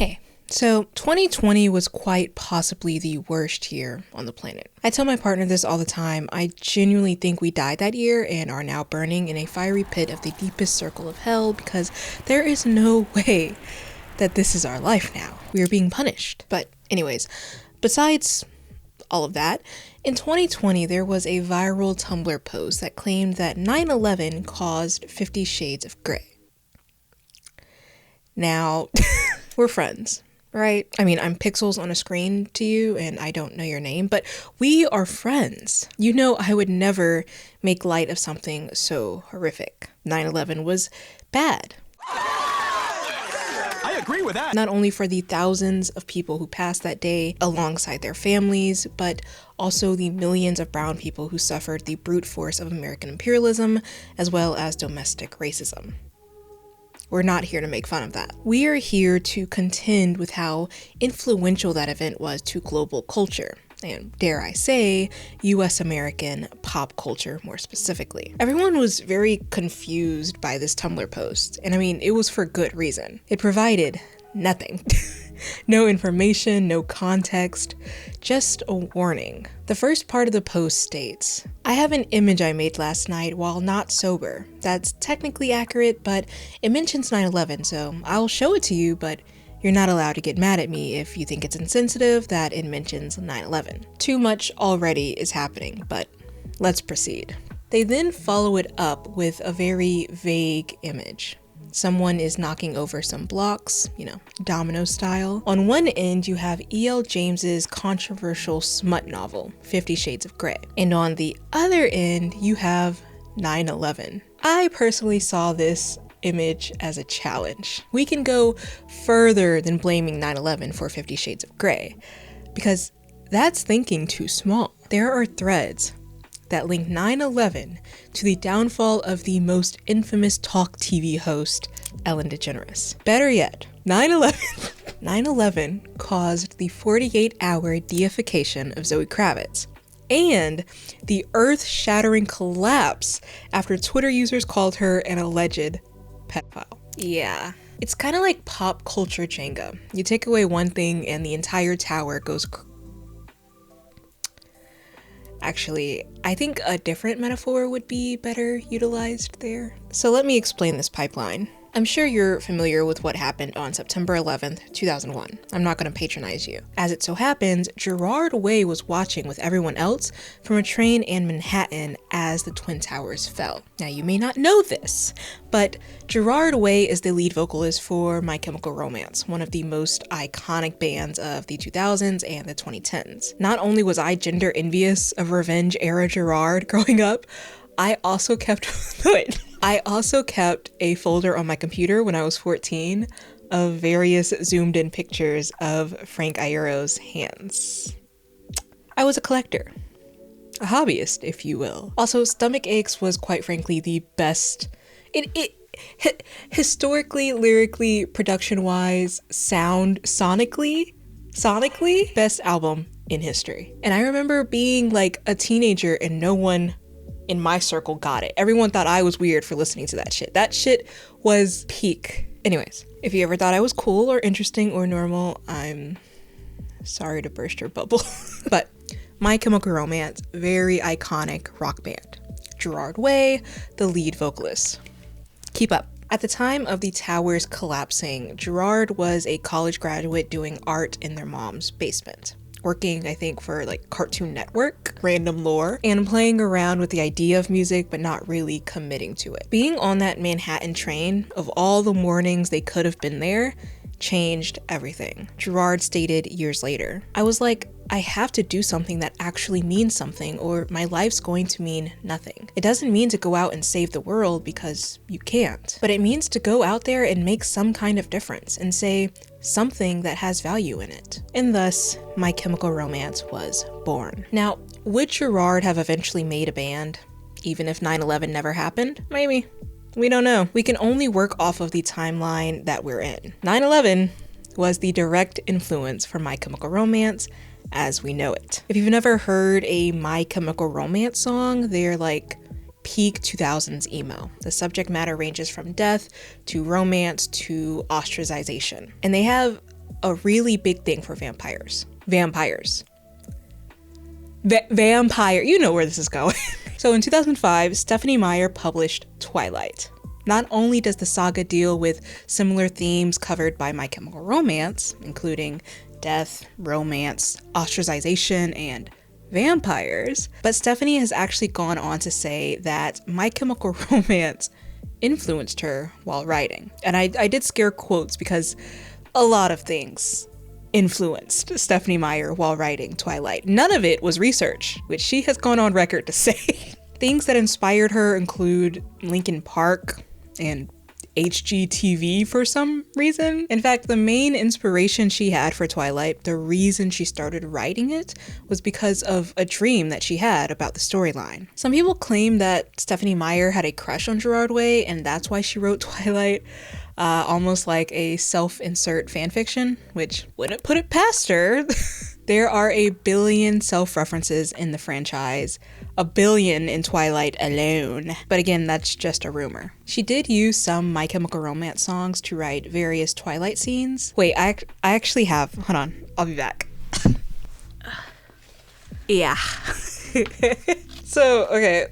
Hey, so 2020 was quite possibly the worst year on the planet. I tell my partner this all the time. I genuinely think we died that year and are now burning in a fiery pit of the deepest circle of hell because there is no way that this is our life now. We are being punished. But anyways, besides all of that, in 2020 there was a viral Tumblr post that claimed that 9/11 caused 50 Shades of Grey. Now, we're friends, right? I mean, I'm pixels on a screen to you and I don't know your name, but we are friends. You know I would never make light of something so horrific. 9/11 was bad. I agree with that. Not only for the thousands of people who passed that day alongside their families, but also the millions of brown people who suffered the brute force of American imperialism, as well as domestic racism. We're not here to make fun of that. We are here to contend with how influential that event was to global culture, and dare I say, US American pop culture more specifically. Everyone was very confused by this Tumblr post, and I mean, it was for good reason. It provided nothing. No information, no context, just a warning. The first part of the post states, "I have an image I made last night while not sober. That's technically accurate, but it mentions 9/11, so I'll show it to you, but you're not allowed to get mad at me if you think it's insensitive that it mentions 9/11. Too much already is happening, but let's proceed. They then follow it up with a very vague image. Someone is knocking over some blocks, domino style. On one end, you have E.L. James's controversial smut novel, 50 Shades of Grey. And on the other end, you have 9/11. I personally saw this image as a challenge. We can go further than blaming 9/11 for 50 Shades of Grey, because that's thinking too small. There are threads that link 9/11 to the downfall of the most infamous talk TV host, Ellen DeGeneres. Better yet, 9/11 caused the 48-hour deification of Zoe Kravitz and the earth-shattering collapse after Twitter users called her an alleged pedophile. Yeah. It's kind of like pop culture Jenga. You take away one thing and the entire tower goes Actually, I think a different metaphor would be better utilized there. So let me explain this pipeline. I'm sure you're familiar with what happened on September 11th, 2001. I'm not going to patronize you. As it so happens, Gerard Way was watching with everyone else from a train in Manhattan as the Twin Towers fell. Now, you may not know this, but Gerard Way is the lead vocalist for My Chemical Romance, one of the most iconic bands of the 2000s and the 2010s. Not only was I gender envious of revenge era Gerard growing up, I also kept a folder on my computer when I was 14 of various zoomed in pictures of Frank Iero's hands. I was a collector, a hobbyist, if you will. Also, Stomach Aches was quite frankly the best, historically, lyrically, production-wise, sonically, best album in history. And I remember being like a teenager and no one in my circle got it. Everyone thought I was weird for listening to that shit. That shit was peak. Anyways, if you ever thought I was cool or interesting or normal, I'm sorry to burst your bubble. But My Chemical Romance, very iconic rock band. Gerard Way, the lead vocalist. Keep up. At the time of the towers collapsing, Gerard was a college graduate doing art in their mom's basement, working, I think, for like Cartoon Network, random lore, and playing around with the idea of music but not really committing to it. Being on that Manhattan train, of all the mornings they could have been there, changed everything. Gerard stated years later, "I was like, I have to do something that actually means something or my life's going to mean nothing. It doesn't mean to go out and save the world because you can't, but it means to go out there and make some kind of difference and say something that has value in it." And thus, My Chemical Romance was born. Now, would Gerard have eventually made a band, even if 9/11 never happened? Maybe. We don't know. We can only work off of the timeline that we're in. 9/11 was the direct influence for My Chemical Romance as we know it. If you've never heard a My Chemical Romance song, they're like peak 2000s emo. The subject matter ranges from death to romance to ostracization. And they have a really big thing for vampires. Vampire, you know where this is going. So in 2005, Stephenie Meyer published Twilight. Not only does the saga deal with similar themes covered by My Chemical Romance, including death, romance, ostracization, and vampires, but Stephenie has actually gone on to say that My Chemical Romance influenced her while writing. And I did scare quotes because a lot of things influenced Stephenie Meyer while writing Twilight. None of it was research, which she has gone on record to say. Things that inspired her include Linkin Park and HGTV for some reason. In fact, the main inspiration she had for Twilight, the reason she started writing it, was because of a dream that she had about the storyline. Some people claim that Stephenie Meyer had a crush on Gerard Way, and that's why she wrote Twilight. Almost like a self-insert fanfiction, which wouldn't put it past her. There are a billion self-references in the franchise, a billion in Twilight alone. But again, that's just a rumor. She did use some My Chemical Romance songs to write various Twilight scenes. Wait, I actually have, hold on, I'll be back. Yeah. So, okay.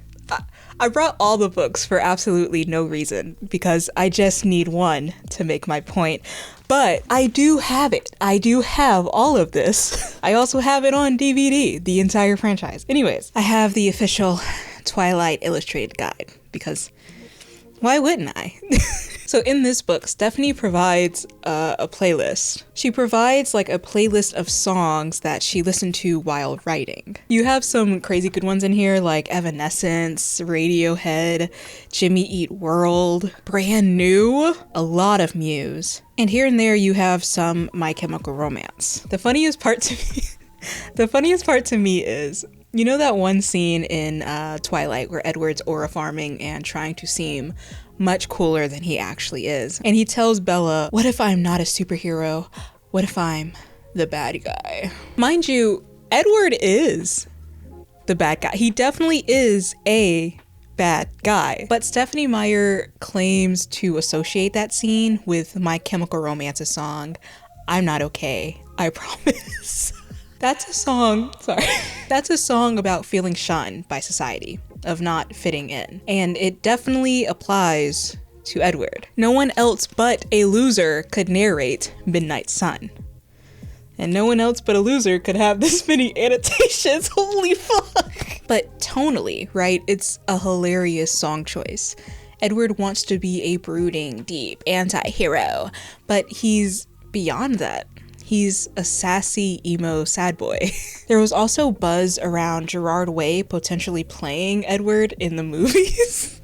I brought all the books for absolutely no reason, because I just need one to make my point. But I do have it. I do have all of this. I also have it on DVD, the entire franchise. Anyways, I have the official Twilight illustrated guide, because why wouldn't I? So in this book, Stephenie provides a playlist. She provides like a playlist of songs that she listened to while writing. You have some crazy good ones in here like Evanescence, Radiohead, Jimmy Eat World, Brand New, a lot of Muse. And here and there you have some My Chemical Romance. The funniest part to me is, you know that one scene in Twilight where Edward's aura farming and trying to seem much cooler than he actually is. And he tells Bella, what if I'm not a superhero? What if I'm the bad guy? Mind you, Edward is the bad guy. He definitely is a bad guy. But Stephenie Meyer claims to associate that scene with My Chemical Romance's song, I'm Not Okay, I Promise. That's a song about feeling shunned by society, of not fitting in. And it definitely applies to Edward. No one else but a loser could narrate Midnight Sun. And no one else but a loser could have this many annotations, holy fuck. But tonally, right, it's a hilarious song choice. Edward wants to be a brooding, deep anti-hero, but he's beyond that. He's a sassy, emo, sad boy. There was also buzz around Gerard Way potentially playing Edward in the movies.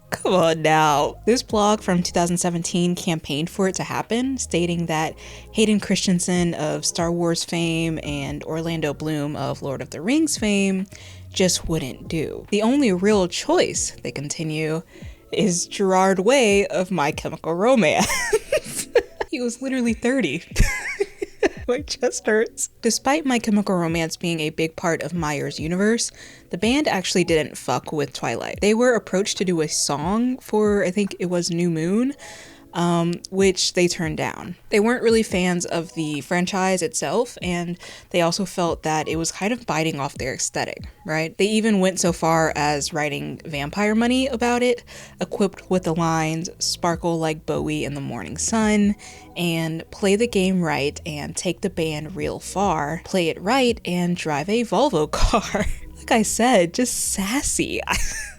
Come on now. This blog from 2017 campaigned for it to happen, stating that Hayden Christensen of Star Wars fame and Orlando Bloom of Lord of the Rings fame just wouldn't do. The only real choice, they continue, is Gerard Way of My Chemical Romance. He was literally 30. My chest hurts. Despite My Chemical Romance being a big part of Meyer's universe, the band actually didn't fuck with Twilight. They were approached to do a song for, I think it was New Moon, which they turned down. They weren't really fans of the franchise itself, and they also felt that it was kind of biting off their aesthetic, right? They even went so far as writing Vampire Money about it, equipped with the lines, sparkle like Bowie in the morning sun, and play the game right and take the band real far, play it right and drive a Volvo car. Like I said, just sassy.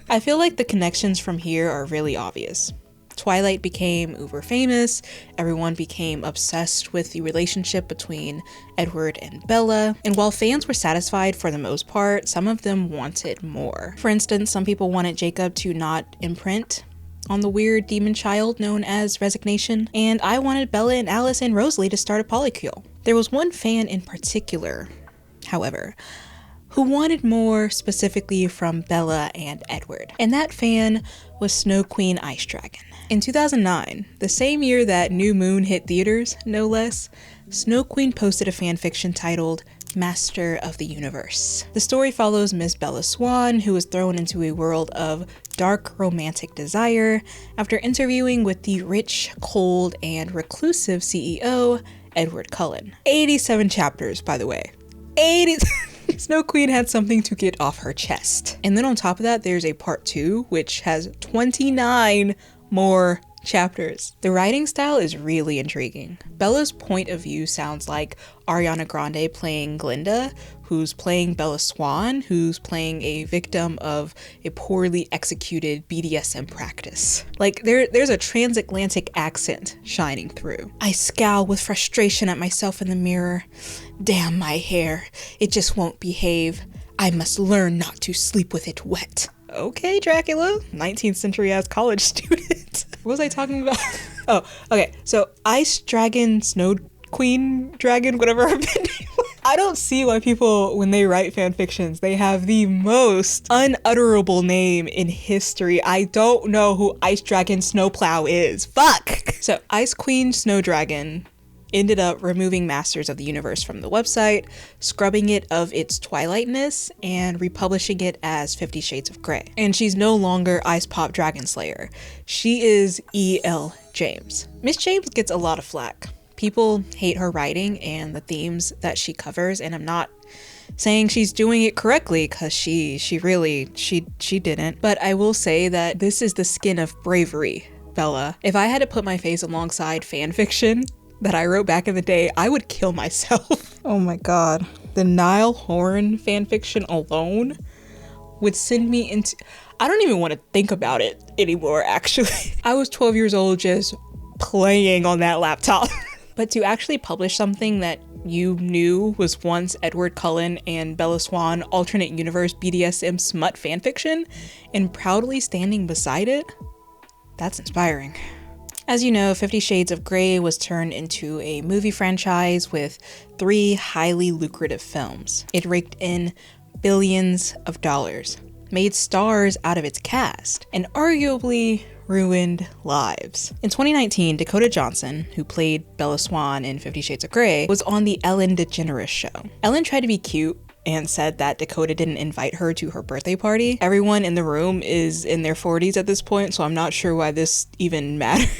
I feel like the connections from here are really obvious. Twilight became uber famous, everyone became obsessed with the relationship between Edward and Bella, and while fans were satisfied for the most part, some of them wanted more. For instance, some people wanted Jacob to not imprint on the weird demon child known as Resignation, and I wanted Bella and Alice and Rosalie to start a polycule. There was one fan in particular, however, who wanted more specifically from Bella and Edward, and that fan was Snow Queen Ice Dragon. In 2009, the same year that New Moon hit theaters, no less, Snow Queen posted a fanfiction titled Master of the Universe. The story follows Miss Bella Swan, who is thrown into a world of dark romantic desire after interviewing with the rich, cold, and reclusive CEO, Edward Cullen. 87 chapters, by the way. 80. Snow Queen had something to get off her chest. And then on top of that, there's a part 2, which has 29 more chapters. The writing style is really intriguing. Bella's point of view sounds like Ariana Grande playing Glinda, who's playing Bella Swan, who's playing a victim of a poorly executed BDSM practice. Like, there's a transatlantic accent shining through. I scowl with frustration at myself in the mirror. Damn my hair. It just won't behave. I must learn not to sleep with it wet. Okay, Dracula. 19th century ass college student. What was I talking about? Oh, okay. So Ice Dragon, Snow Queen Dragon, whatever her name was. I don't see why people, when they write fan fictions, they have the most unutterable name in history. I don't know who Ice Dragon Snowplow is. Fuck! So Ice Queen Snow Dragon ended up removing Masters of the Universe from the website, scrubbing it of its Twilightness, and republishing it as 50 Shades of Grey. And she's no longer Ice Pop Dragon Slayer. She is E.L. James. Miss James gets a lot of flack. People hate her writing and the themes that she covers, and I'm not saying she's doing it correctly, because she didn't. But I will say that this is the skin of bravery, Bella. If I had to put my face alongside fan fiction that I wrote back in the day, I would kill myself. Oh my god. The Niall Horan fanfiction alone would send me into... I don't even want to think about it anymore, actually. I was 12 years old just playing on that laptop. But to actually publish something that you knew was once Edward Cullen and Bella Swan alternate universe BDSM smut fanfiction and proudly standing beside it, that's inspiring. As you know, 50 Shades of Grey was turned into a movie franchise with 3 highly lucrative films. It raked in billions of dollars, made stars out of its cast, and arguably ruined lives. In 2019, Dakota Johnson, who played Bella Swan in 50 Shades of Grey, was on the Ellen DeGeneres show. Ellen tried to be cute and said that Dakota didn't invite her to her birthday party. Everyone in the room is in their 40s at this point, so I'm not sure why this even mattered.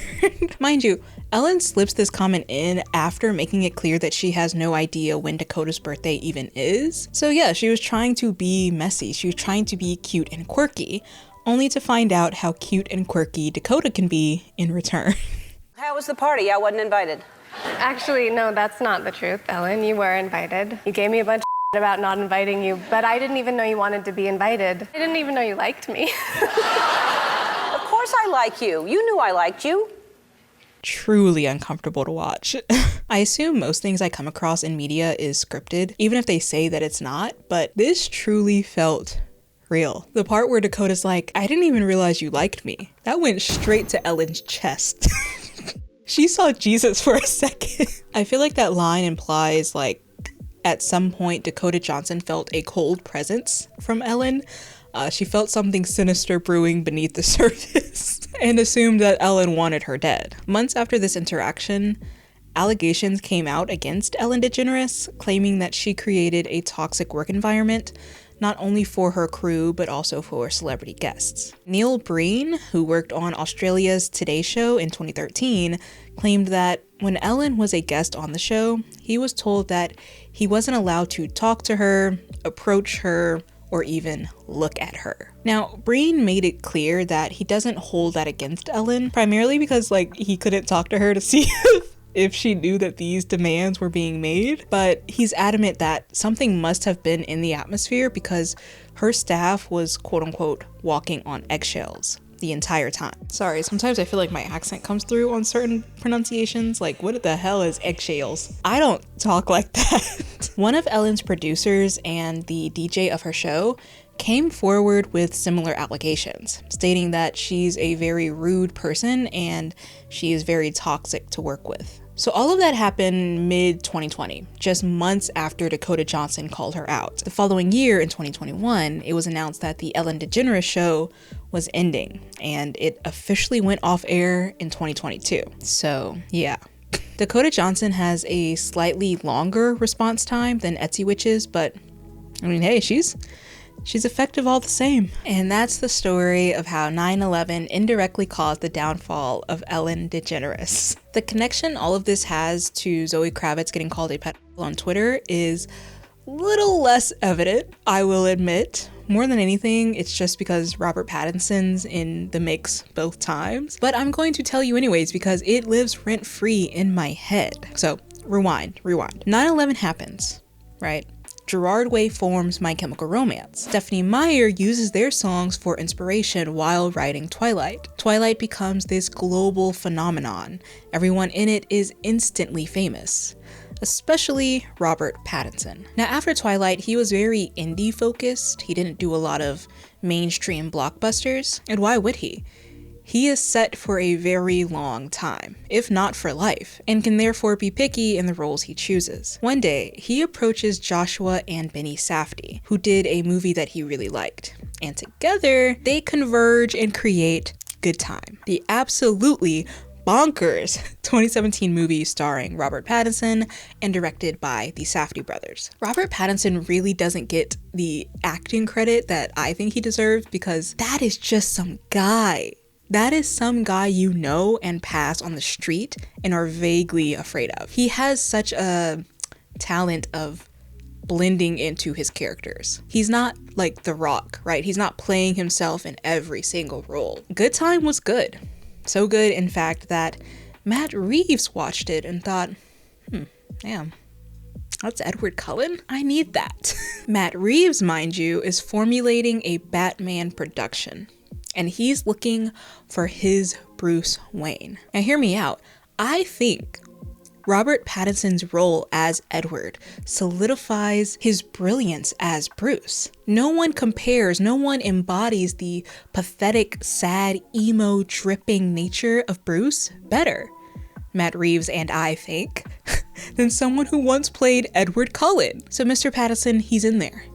Mind you, Ellen slips this comment in after making it clear that she has no idea when Dakota's birthday even is. So yeah, she was trying to be messy. She was trying to be cute and quirky, only to find out how cute and quirky Dakota can be in return. How was the party? I wasn't invited. Actually, no, that's not the truth, Ellen. You were invited. You gave me a bunch of about not inviting you, but I didn't even know you wanted to be invited. I didn't even know you liked me. Of course I like you. You knew I liked you. Truly uncomfortable to watch. I assume most things I come across in media is scripted, even if they say that it's not, but this truly felt real. The part where Dakota's like, I didn't even realize you liked me. That went straight to Ellen's chest. She saw Jesus for a second. I feel like that line implies, like, at some point Dakota Johnson felt a cold presence from Ellen. She felt something sinister brewing beneath the surface and assumed that Ellen wanted her dead. Months after this interaction, allegations came out against Ellen DeGeneres, claiming that she created a toxic work environment, not only for her crew, but also for celebrity guests. Neil Breen, who worked on Australia's Today Show in 2013, claimed that when Ellen was a guest on the show, he was told that he wasn't allowed to talk to her, approach her, or even look at her. Now, Breen made it clear that he doesn't hold that against Ellen, primarily because, like, he couldn't talk to her to see if she knew that these demands were being made, but he's adamant that something must have been in the atmosphere because her staff was quote-unquote walking on eggshells the entire time. Sorry, sometimes I feel like my accent comes through on certain pronunciations. Like, what the hell is eggshells? I don't talk like that. One of Ellen's producers and the DJ of her show came forward with similar allegations, stating that she's a very rude person and she is very toxic to work with. So all of that happened mid-2020, just months after Dakota Johnson called her out. The following year, in 2021, it was announced that the Ellen DeGeneres show was ending, and it officially went off air in 2022. So yeah. Dakota Johnson has a slightly longer response time than Etsy Witches, but I mean, hey, she's she's effective all the same. And that's the story of how 9/11 indirectly caused the downfall of Ellen DeGeneres. The connection all of this has to Zoe Kravitz getting called a pedophile on Twitter is a little less evident, I will admit. More than anything, it's just because Robert Pattinson's in the mix both times. But I'm going to tell you anyways because it lives rent-free in my head. So, rewind. 9/11 happens, right? Gerard Way forms My Chemical Romance. Stephenie Meyer uses their songs for inspiration while writing Twilight. Twilight becomes this global phenomenon. Everyone in it is instantly famous, especially Robert Pattinson. Now, after Twilight, he was very indie focused. He didn't do a lot of mainstream blockbusters, and why would he? He is set for a very long time, if not for life, and can therefore be picky in the roles he chooses. One day, he approaches Joshua and Benny Safdie, who did a movie that he really liked, and together, they converge and create Good Time, the absolutely bonkers 2017 movie starring Robert Pattinson and directed by the Safdie brothers. Robert Pattinson really doesn't get the acting credit that I think he deserves because that is just some guy. That is some guy you know and pass on the street and are vaguely afraid of. He has such a talent of blending into his characters. He's not like The Rock, right? He's not playing himself in every single role. Good Time was good. So good, in fact, that Matt Reeves watched it and thought, damn, that's Edward Cullen? I need that. Matt Reeves, mind you, is formulating a Batman production, and he's looking for his Bruce Wayne. Now hear me out. I think Robert Pattinson's role as Edward solidifies his brilliance as Bruce. No one compares, no one embodies the pathetic, sad, emo, dripping nature of Bruce better, Matt Reeves and I think, than someone who once played Edward Cullen. So Mr. Pattinson, he's in there.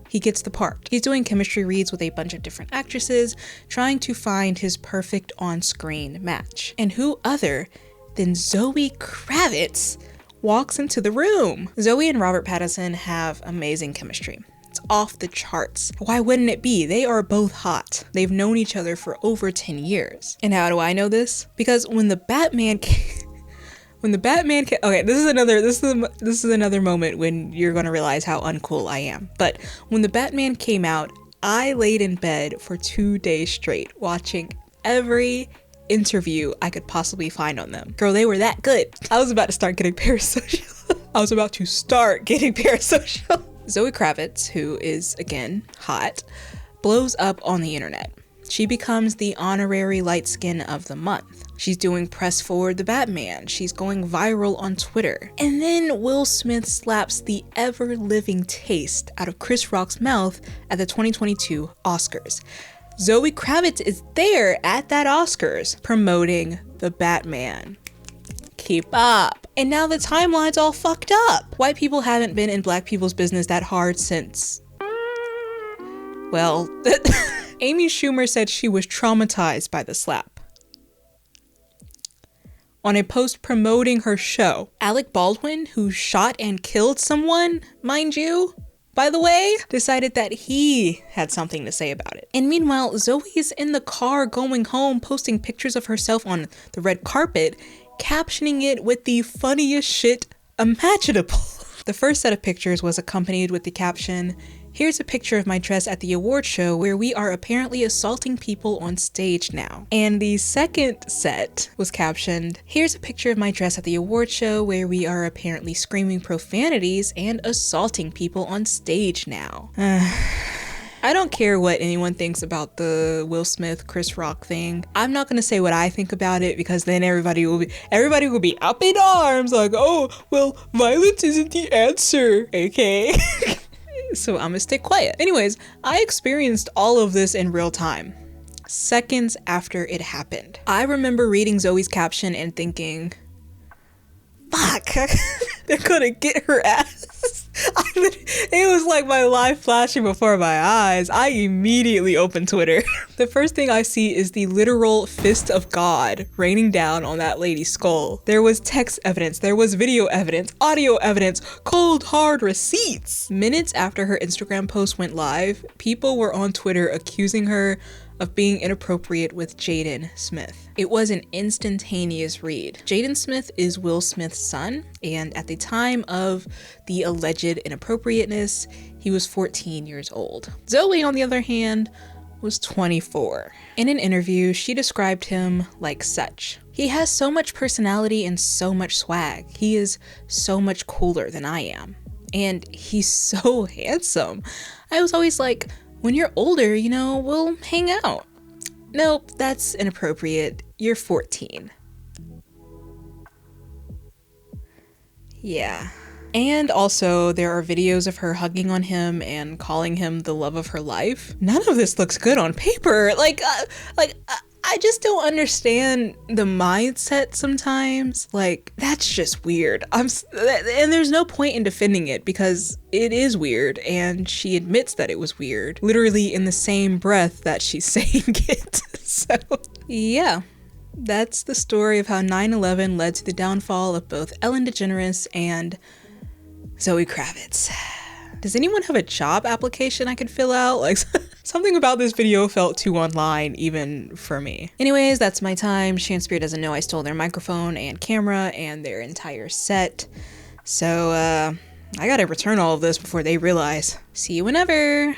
He gets the part. He's doing chemistry reads with a bunch of different actresses, trying to find his perfect on-screen match. And who other than Zoe Kravitz walks into the room. Zoe and Robert Pattinson have amazing chemistry. It's off the charts. Why wouldn't it be? They are both hot. They've known each other for over 10 years. And how do I know this? Because when the Batman okay, this is another moment when you're gonna realize how uncool I am. But when the Batman came out, I laid in bed for 2 days straight watching every interview I could possibly find on them. Girl, they were that good. I was about to start getting parasocial. Zoe Kravitz, who is, again, hot, blows up on the internet. She becomes the honorary light skin of the month. She's doing press for the Batman. She's going viral on Twitter. And then Will Smith slaps the ever-living taste out of Chris Rock's mouth at the 2022 Oscars. Zoe Kravitz is there at that Oscars promoting the Batman. Keep up. And now the timeline's all fucked up. White people haven't been in black people's business that hard since, well, Amy Schumer said she was traumatized by the slap on a post promoting her show. Alec Baldwin, who shot and killed someone, mind you, by the way, decided that he had something to say about it. And meanwhile, Zoe is in the car going home, posting pictures of herself on the red carpet, captioning it with the funniest shit imaginable. The first set of pictures was accompanied with the caption, "Here's a picture of my dress at the award show where we are apparently assaulting people on stage now." And the second set was captioned, "Here's a picture of my dress at the award show where we are apparently screaming profanities and assaulting people on stage now." I don't care what anyone thinks about the Will Smith, Chris Rock thing. I'm not gonna say what I think about it because then everybody will be up in arms like, oh, well, violence isn't the answer, okay? So I'm gonna stay quiet. Anyways, I experienced all of this in real time, seconds after it happened. I remember reading Zoe's caption and thinking, fuck, they're gonna get her ass. I It was like my life flashing before my eyes. I immediately opened Twitter. The first thing I see is the literal fist of God raining down on that lady's skull. There was text evidence, there was video evidence, audio evidence, cold hard receipts. Minutes after her Instagram post went live, people were on Twitter accusing her of being inappropriate with Jaden Smith. It was an instantaneous read. Jaden Smith is Will Smith's son, and at the time of the alleged inappropriateness, he was 14 years old. Zoe, on the other hand, was 24. In an interview, she described him like such. He has so much personality and so much swag. He is so much cooler than I am. And he's so handsome. I was always like, when you're older, you know, we'll hang out. Nope, that's inappropriate. You're 14. Yeah. And also, there are videos of her hugging on him and calling him the love of her life. None of this looks good on paper. I just don't understand the mindset sometimes. Like, that's just weird. And there's no point in defending it because it is weird, and she admits that it was weird, literally in the same breath that she's saying it. So, yeah. That's the story of how 9/11 led to the downfall of both Ellen DeGeneres and Zoe Kravitz. Does anyone have a job application I could fill out? Like, something about this video felt too online, even for me. Anyways, that's my time. Shanspeare doesn't know I stole their microphone and camera and their entire set. So, I gotta return all of this before they realize. See you whenever.